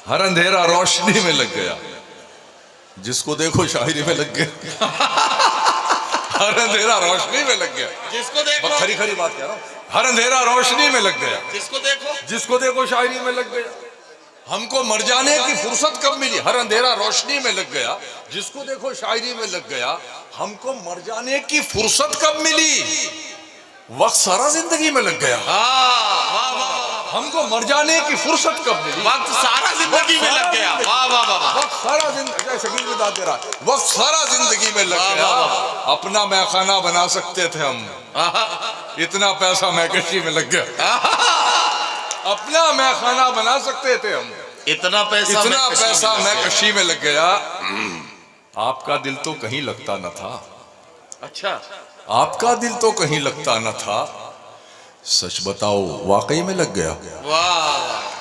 हर अंधेरा रोशनी में लग गया, जिसको देखो शायरी में लग गया। हर अंधेरा रोशनी में लग गया, जिसको देखो, खरी खरी बात कह रहा हूं, हर अंधेरा रोशनी में लग गया, जिसको देखो शायरी में लग गया। हमको मर जाने की फुर्सत कब मिली? हर अंधेरा रोशनी में लग गया, जिसको देखो शायरी में लग गया। हमको मर जाने की फुर्सत कब मिली? वक्त सारा जिंदगी में लग गया। हमको मर जाने की फुर्सत कब मिली? वक्त सारा जिंदगी में लग गया। वाह वाह वाह। वक्त सारा जिंदगी, शकील भी दाद दे रहा है, वक्त सारा जिंदगी में लग गया। अपना मैखाना बना सकते थे हम, इतना पैसा मैकशी में लग गया। अपना मैखाना बना सकते थे हम, इतना पैसा मैकशी में लग गया। आपका दिल तो कहीं लगता न था। अच्छा, आपका दिल तो कहीं लगता न था। सच बताओ, वाकई में लग गया। वाह।